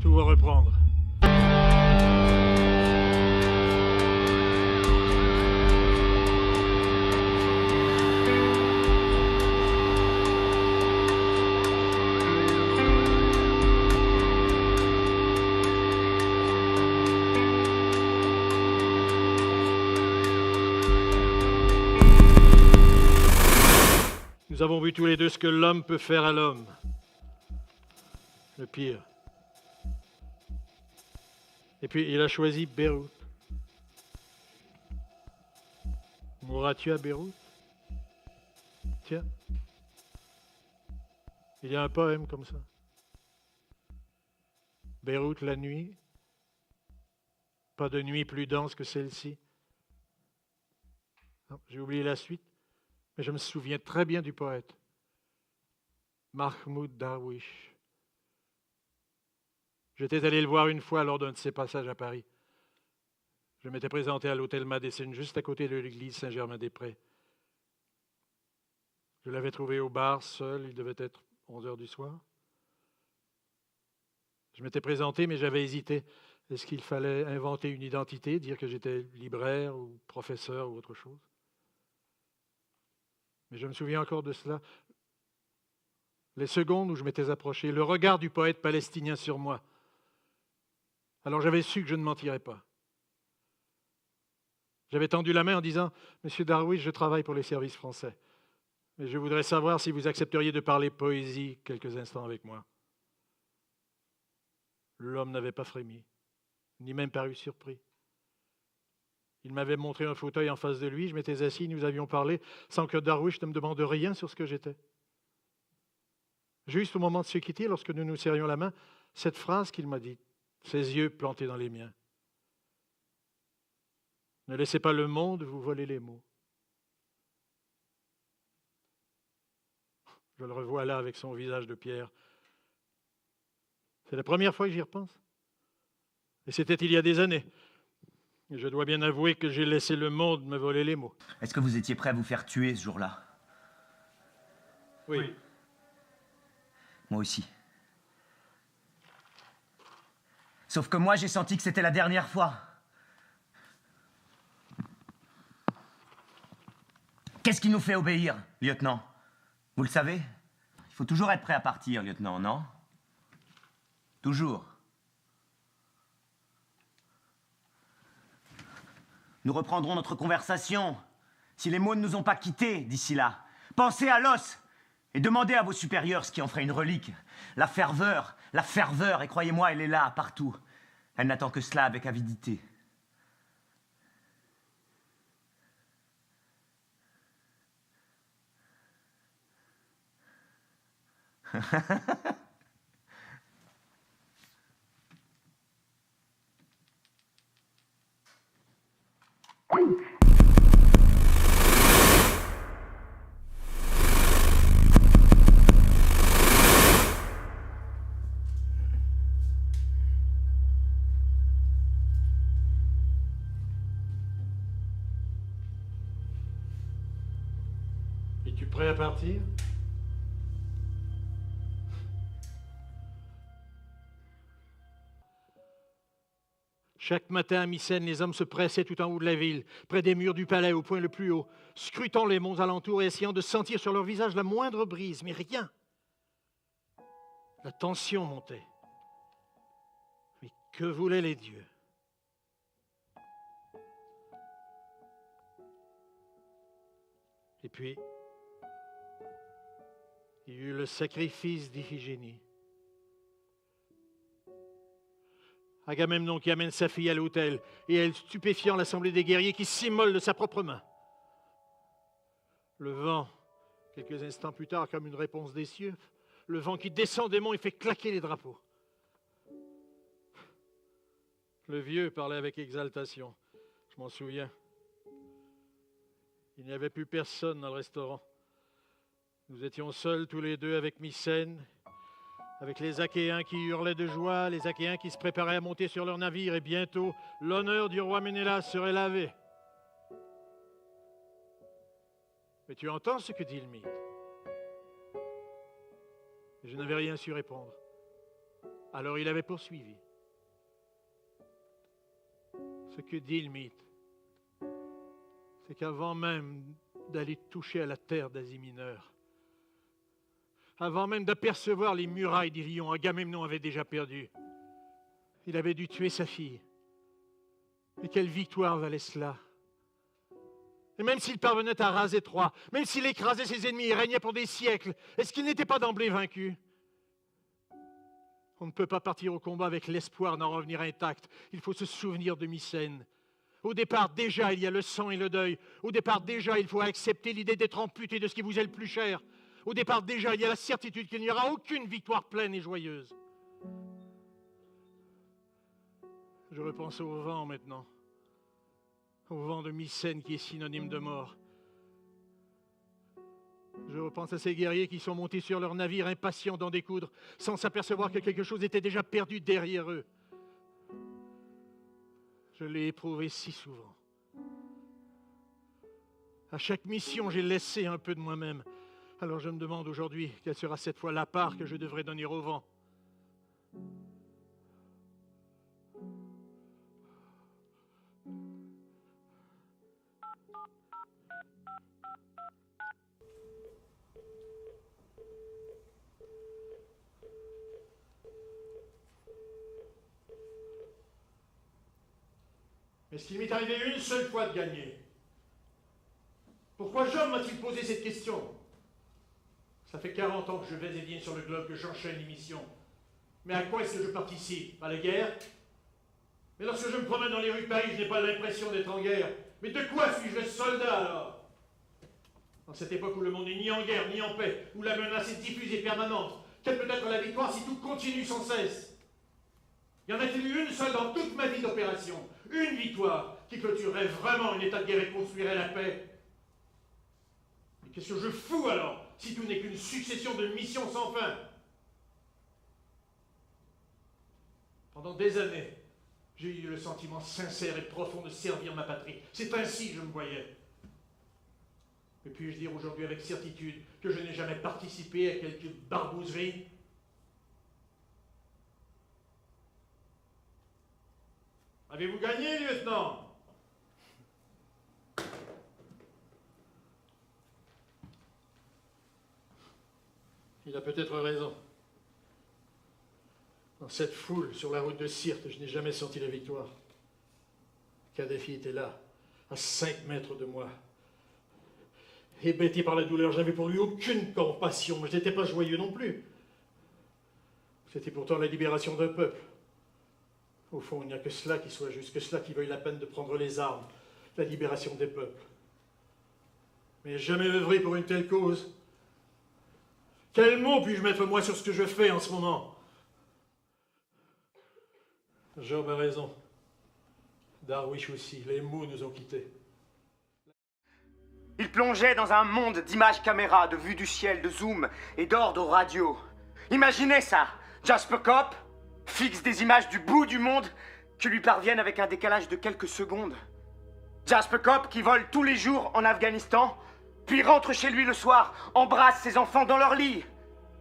Tout va reprendre. Nous avons vu tous les deux ce que l'homme peut faire à l'homme. Le pire. Et puis, il a choisi Beyrouth. Mourras-tu à Beyrouth? Tiens. Il y a un poème comme ça. Beyrouth la nuit. Pas de nuit plus dense que celle-ci. J'ai oublié la suite. Mais je me souviens très bien du poète, Mahmoud Darwish. J'étais allé le voir une fois lors d'un de ses passages à Paris. Je m'étais présenté à l'hôtel Madison, juste à côté de l'église Saint-Germain-des-Prés. Je l'avais trouvé au bar, seul, il devait être 11 heures du soir. Je m'étais présenté, mais j'avais hésité. Est-ce qu'il fallait inventer une identité, dire que j'étais libraire ou professeur ou autre chose? Mais je me souviens encore de cela. Les secondes où je m'étais approché, le regard du poète palestinien sur moi. Alors j'avais su que je ne mentirais pas. J'avais tendu la main en disant « Monsieur Darwish, je travaille pour les services français. Mais je voudrais savoir si vous accepteriez de parler poésie quelques instants avec moi. » L'homme n'avait pas frémi, ni même paru surpris. Il m'avait montré un fauteuil en face de lui, je m'étais assis, nous avions parlé, sans que Darwish ne me demande rien sur ce que j'étais. Juste au moment de se quitter, lorsque nous nous serrions la main, cette phrase qu'il m'a dite, ses yeux plantés dans les miens. Ne laissez pas le monde vous voler les mots. Je le revois là avec son visage de pierre. C'est la première fois que j'y repense. Et c'était il y a des années. Et je dois bien avouer que j'ai laissé le monde me voler les mots. Est-ce que vous étiez prêt à vous faire tuer ce jour-là? Oui. Moi aussi. Sauf que moi, j'ai senti que c'était la dernière fois. Qu'est-ce qui nous fait obéir, lieutenant? Vous le savez? Il faut toujours être prêt à partir, lieutenant, non? Toujours. Nous reprendrons notre conversation si les mots ne nous ont pas quittés d'ici là. Pensez à l'os et demandez à vos supérieurs ce qui en ferait une relique. La ferveur, et croyez-moi, elle est là, partout. Elle n'attend que cela avec avidité. Es-tu prêt à partir? Chaque matin à Mycène, les hommes se pressaient tout en haut de la ville, près des murs du palais, au point le plus haut, scrutant les monts alentours et essayant de sentir sur leur visage la moindre brise, mais rien. La tension montait. Mais que voulaient les dieux? Et puis, il y eut le sacrifice d'Iphigénie. Agamemnon qui amène sa fille à l'autel, et elle stupéfiant l'assemblée des guerriers qui s'immole de sa propre main. Le vent, quelques instants plus tard, comme une réponse des cieux, le vent qui descend des monts et fait claquer les drapeaux. Le vieux parlait avec exaltation, je m'en souviens. Il n'y avait plus personne dans le restaurant. Nous étions seuls tous les deux avec Mycène, avec les Achéens qui hurlaient de joie, les Achéens qui se préparaient à monter sur leur navire, et bientôt, l'honneur du roi Ménélas serait lavé. Mais tu entends ce que dit le mythe? Et je n'avais rien su répondre. Alors il avait poursuivi. Ce que dit le mythe, c'est qu'avant même d'aller toucher à la terre d'Asie mineure, avant même d'apercevoir les murailles d'Ilion, Agamemnon avait déjà perdu. Il avait dû tuer sa fille. Et quelle victoire valait cela? Et même s'il parvenait à raser Troie, même s'il écrasait ses ennemis et régnait pour des siècles, est-ce qu'il n'était pas d'emblée vaincu? On ne peut pas partir au combat avec l'espoir d'en revenir intact. Il faut se souvenir de Mycène. Au départ, déjà, il y a le sang et le deuil. Au départ, déjà, il faut accepter l'idée d'être amputé de ce qui vous est le plus cher. Au départ, déjà, il y a la certitude qu'il n'y aura aucune victoire pleine et joyeuse. Je repense au vent maintenant. Au vent de Mycène qui est synonyme de mort. Je repense à ces guerriers qui sont montés sur leur navire impatients d'en découdre, sans s'apercevoir que quelque chose était déjà perdu derrière eux. Je l'ai éprouvé si souvent. À chaque mission, j'ai laissé un peu de moi-même. Alors je me demande aujourd'hui quelle sera cette fois la part que je devrais donner au vent. Est-ce qu'il m'est arrivé une seule fois de gagner? Pourquoi Job m'a-t-il posé cette question? Ça fait 40 ans que je vais et viens sur le globe, que j'enchaîne les missions. Mais à quoi est-ce que je participe? À la guerre? Mais lorsque je me promène dans les rues de Paris, je n'ai pas l'impression d'être en guerre. Mais de quoi suis-je le soldat alors? Dans cette époque où le monde n'est ni en guerre, ni en paix, où la menace est diffusée et permanente, quelle peut être la victoire si tout continue sans cesse? Y en a-t-il eu une seule dans toute ma vie d'opération? Une victoire qui clôturerait vraiment un état de guerre et construirait la paix? Mais qu'est-ce que je fous alors, si tout n'est qu'une succession de missions sans fin? Pendant des années, j'ai eu le sentiment sincère et profond de servir ma patrie. C'est ainsi que je me voyais. Et puis-je dire aujourd'hui avec certitude que je n'ai jamais participé à quelque barbouzerie? Avez-vous gagné, lieutenant? Il a peut-être raison. Dans cette foule, sur la route de Syrte, je n'ai jamais senti la victoire. Kadhafi était là, à 5 mètres de moi. Hébété par la douleur, je n'avais pour lui aucune compassion, mais je n'étais pas joyeux non plus. C'était pourtant la libération d'un peuple. Au fond, il n'y a que cela qui soit juste, que cela qui veuille la peine de prendre les armes, la libération des peuples. Mais jamais œuvré pour une telle cause. Quel mot puis-je mettre moi sur ce que je fais en ce moment? Job a raison. Darwish aussi, les mots nous ont quittés. Il plongeait dans un monde d'images caméras, de vues du ciel, de zoom et d'ordres radio. Imaginez ça! Jasper Copp fixe des images du bout du monde qui lui parviennent avec un décalage de quelques secondes. Jasper Copp qui vole tous les jours en Afghanistan, puis rentre chez lui le soir, embrasse ses enfants dans leur lit,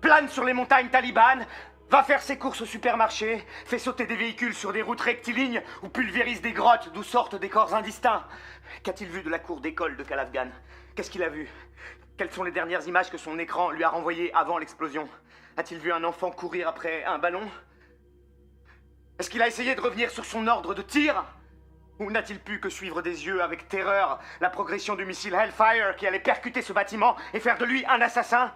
plane sur les montagnes talibanes, va faire ses courses au supermarché, fait sauter des véhicules sur des routes rectilignes ou pulvérise des grottes d'où sortent des corps indistincts. Qu'a-t-il vu de la cour d'école de Kalavgan? Qu'est-ce qu'il a vu? Quelles sont les dernières images que son écran lui a renvoyées avant l'explosion? A-t-il vu un enfant courir après un ballon? Est-ce qu'il a essayé de revenir sur son ordre de tir? Ou n'a-t-il pu que suivre des yeux avec terreur la progression du missile Hellfire qui allait percuter ce bâtiment et faire de lui un assassin?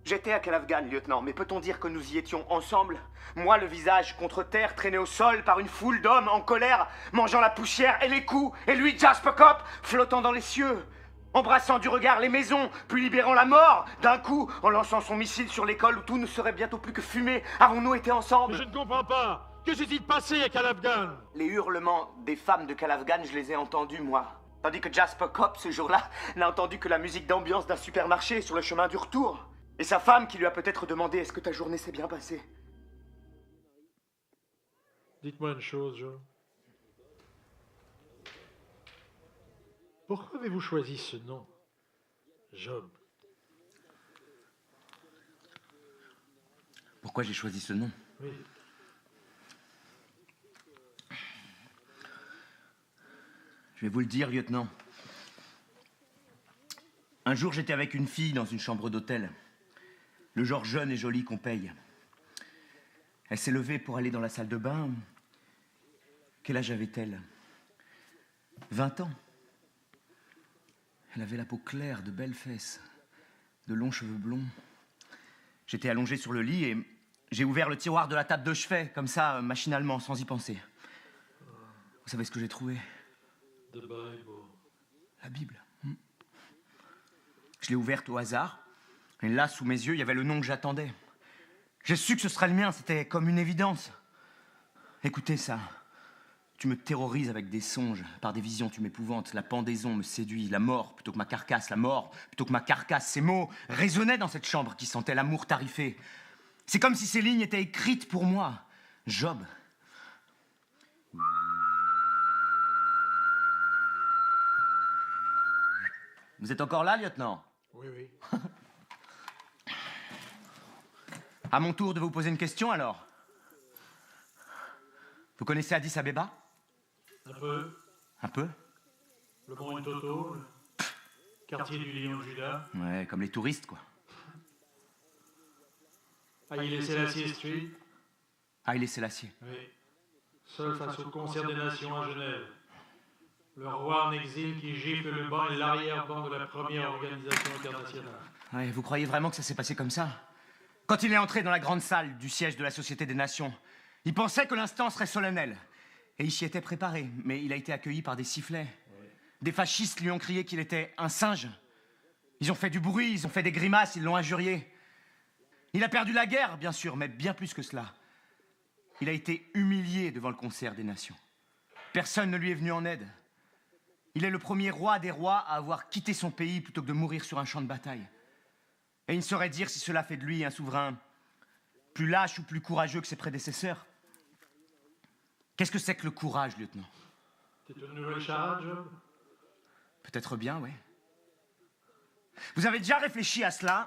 J'étais à Kalavgan, lieutenant, mais peut-on dire que nous y étions ensemble? Moi, le visage contre terre, traîné au sol par une foule d'hommes en colère, mangeant la poussière et les coups, et lui, Jasper Copp, flottant dans les cieux, embrassant du regard les maisons, puis libérant la mort, d'un coup, en lançant son missile sur l'école où tout ne serait bientôt plus que fumée. Avons-nous été ensemble? Mais je ne comprends pas. Que s'est-il passé à Kalavgan? Les hurlements des femmes de Kalavgan, je les ai entendus, moi. Tandis que Jasper Copp, ce jour-là, n'a entendu que la musique d'ambiance d'un supermarché sur le chemin du retour. Et sa femme qui lui a peut-être demandé « Est-ce que ta journée s'est bien passée ?» Dites-moi une chose, Job. Pourquoi avez-vous choisi ce nom, Job? pourquoi j'ai choisi ce nom. Oui. Je vais vous le dire, lieutenant. Un jour, j'étais avec une fille dans une chambre d'hôtel. Le genre jeune et joli qu'on paye. Elle s'est levée pour aller dans la salle de bain. Quel âge avait-elle? 20 ans. Elle avait la peau claire, de belles fesses, de longs cheveux blonds. J'étais allongé sur le lit et j'ai ouvert le tiroir de la table de chevet, comme ça, machinalement, sans y penser. Vous savez ce que j'ai trouvé? The Bible. La Bible. Je l'ai ouverte au hasard. Et là, sous mes yeux, il y avait le nom que j'attendais. J'ai su que ce serait le mien, c'était comme une évidence. Écoutez ça. Tu me terrorises avec des songes, par des visions, tu m'épouvantes. La pendaison me séduit, la mort plutôt que ma carcasse, la mort plutôt que ma carcasse. Ces mots résonnaient dans cette chambre qui sentait l'amour tarifé. C'est comme si ces lignes étaient écrites pour moi. Job. Vous êtes encore là, lieutenant? Oui, oui. À mon tour de vous poser une question, alors. Vous connaissez Addis Abeba? Un peu. Un peu? Le Mont Toto, le quartier du Lion de Juda. Ouais, comme les touristes, quoi. Haïlé Sélassié Street. Haïlé Sélassié. Oui. Seul face au concert des nations à Genève. Le roi en exil qui gifle le banc et l'arrière-ban de la première organisation internationale. Ouais, vous croyez vraiment que ça s'est passé comme ça? Quand il est entré dans la grande salle du siège de la Société des Nations, il pensait que l'instant serait solennel. Et il s'y était préparé, mais il a été accueilli par des sifflets. Oui. Des fascistes lui ont crié qu'il était un singe. Ils ont fait du bruit, ils ont fait des grimaces, ils l'ont injurié. Il a perdu la guerre, bien sûr, mais bien plus que cela. Il a été humilié devant le concert des nations. Personne ne lui est venu en aide. Il est le premier roi des rois à avoir quitté son pays plutôt que de mourir sur un champ de bataille. Et il ne saurait dire si cela fait de lui un souverain plus lâche ou plus courageux que ses prédécesseurs. Qu'est-ce que c'est que le courage, lieutenant? C'est une nouvelle charade, Job? Peut-être bien, oui. Vous avez déjà réfléchi à cela?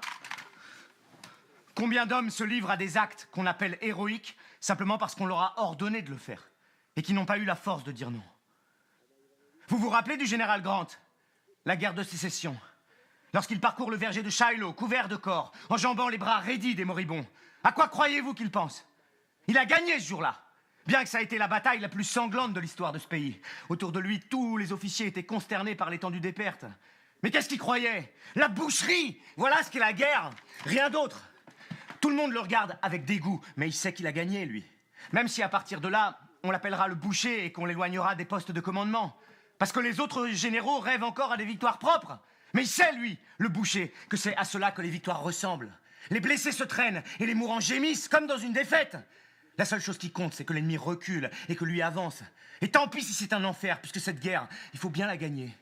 Combien d'hommes se livrent à des actes qu'on appelle héroïques simplement parce qu'on leur a ordonné de le faire et qui n'ont pas eu la force de dire non? Vous vous rappelez du général Grant, la guerre de sécession, lorsqu'il parcourt le verger de Shiloh, couvert de corps, enjambant les bras raidis des moribonds? À quoi croyez-vous qu'il pense? Il a gagné ce jour-là, bien que ça a été la bataille la plus sanglante de l'histoire de ce pays. Autour de lui, tous les officiers étaient consternés par l'étendue des pertes. Mais qu'est-ce qu'il croyait? La boucherie! Voilà ce qu'est la guerre! Rien d'autre! Tout le monde le regarde avec dégoût, mais il sait qu'il a gagné, lui. Même si à partir de là, on l'appellera le boucher et qu'on l'éloignera des postes de commandement. Parce que les autres généraux rêvent encore à des victoires propres. Mais il sait, lui, le boucher, que c'est à cela que les victoires ressemblent. Les blessés se traînent et les mourants gémissent, comme dans une défaite. La seule chose qui compte, c'est que l'ennemi recule et que lui avance. Et tant pis si c'est un enfer, puisque cette guerre, il faut bien la gagner.